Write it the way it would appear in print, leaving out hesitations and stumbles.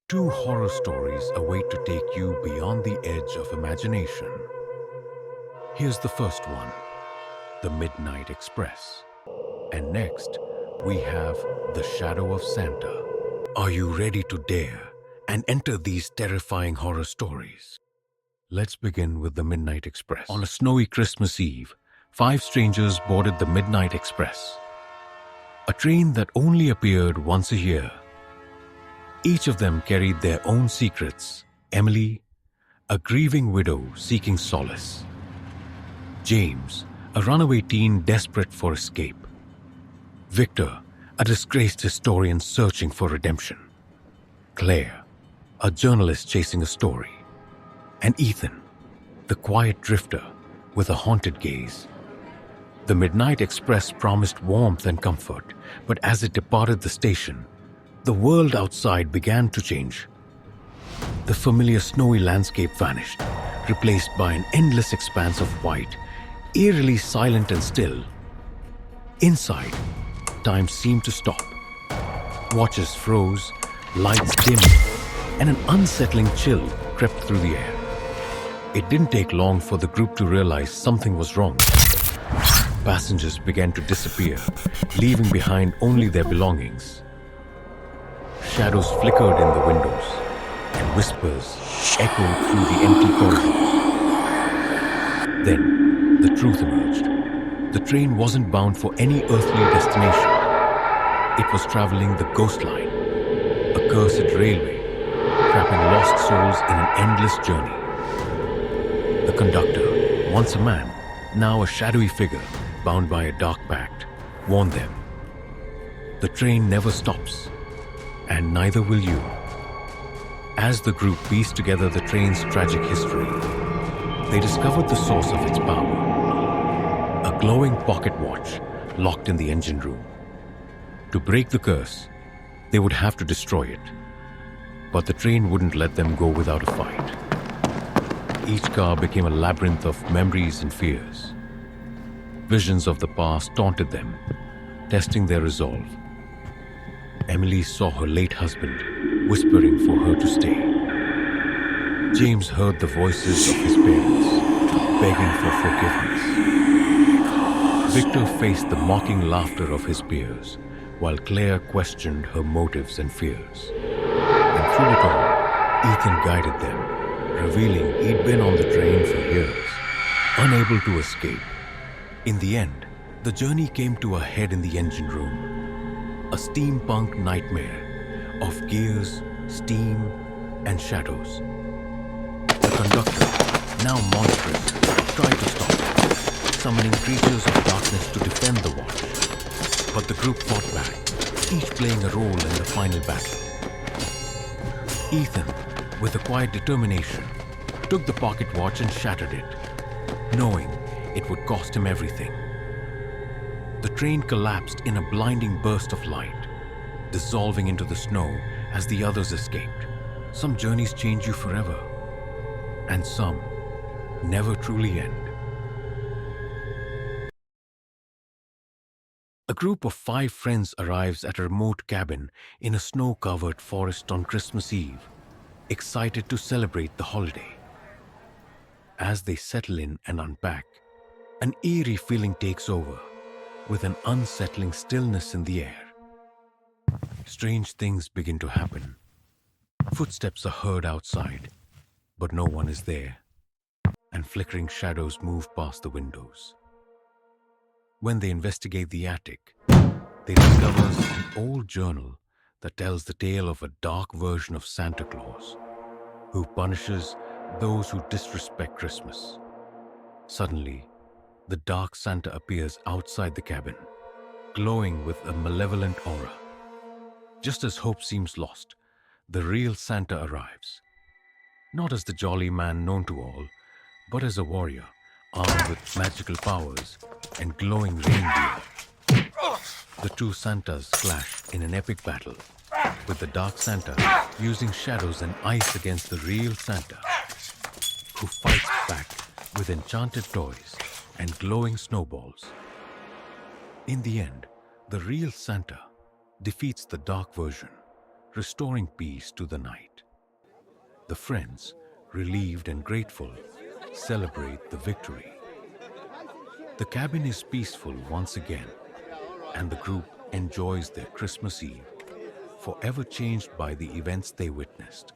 Two horror stories await to take you beyond the edge of imagination. Here's the first one, The Midnight Express. And next, we have The Shadow of Santa. Are you ready to dare and enter these terrifying horror stories? Let's begin with The Midnight Express. On a snowy Christmas Eve, 5 strangers boarded the Midnight Express, a train that only appeared once a year. Each of them carried their own secrets. Emily, a grieving widow seeking solace. James, a runaway teen desperate for escape. Victor, a disgraced historian searching for redemption. Claire, a journalist chasing a story. And Ethan, the quiet drifter with a haunted gaze. The Midnight Express promised warmth and comfort, but as it departed the station, the world outside began to change. The familiar snowy landscape vanished, replaced by an endless expanse of white, eerily silent and still. Inside, time seemed to stop. Watches froze, lights dimmed, and an unsettling chill crept through the air. It didn't take long for the group to realize something was wrong. Passengers began to disappear, leaving behind only their belongings. Shadows flickered in the windows, and whispers echoed through the empty corridors. Then, the truth emerged. The train wasn't bound for any earthly destination. It was traveling the ghost line, a cursed railway, trapping lost souls in an endless journey. The conductor, once a man, now a shadowy figure bound by a dark pact, warned them. The train never stops, and neither will you. As the group pieced together the train's tragic history, they discovered the source of its power. A glowing pocket watch locked in the engine room. To break the curse, they would have to destroy it. But the train wouldn't let them go without a fight. Each car became a labyrinth of memories and fears. Visions of the past taunted them, testing their resolve. Emily saw her late husband whispering for her to stay. James heard the voices of his parents begging for forgiveness. Victor faced the mocking laughter of his peers, while Claire questioned her motives and fears. And through it all, Ethan guided them, revealing he'd been on the train for years, unable to escape. In the end, the journey came to a head in the engine room. A steampunk nightmare of gears, steam, and shadows. The conductor, now monstrous, tried to stop it, summoning creatures of darkness to defend the watch. But the group fought back, each playing a role in the final battle. Ethan, with a quiet determination, took the pocket watch and shattered it, knowing it would cost him everything. The train collapsed in a blinding burst of light, dissolving into the snow as the others escaped. Some journeys change you forever, and some never truly end. A group of 5 friends arrives at a remote cabin in a snow-covered forest on Christmas Eve, excited to celebrate the holiday. As they settle in and unpack, an eerie feeling takes over, with an unsettling stillness in the air. Strange things begin to happen. Footsteps are heard outside, but no one is there, and flickering shadows move past the windows. When they investigate the attic, they discover an old journal that tells the tale of a dark version of Santa Claus, who punishes those who disrespect Christmas. Suddenly, the dark Santa appears outside the cabin, glowing with a malevolent aura. Just as hope seems lost, the real Santa arrives. Not as the jolly man known to all, but as a warrior, armed with magical powers and glowing reindeer. The two Santas clash in an epic battle, with the dark Santa using shadows and ice against the real Santa, who fights back with enchanted toys and glowing snowballs. In the end, the real Santa defeats the dark version, restoring peace to the night. The friends, relieved and grateful, celebrate the victory. The cabin is peaceful once again, and the group enjoys their Christmas Eve, forever changed by the events they witnessed.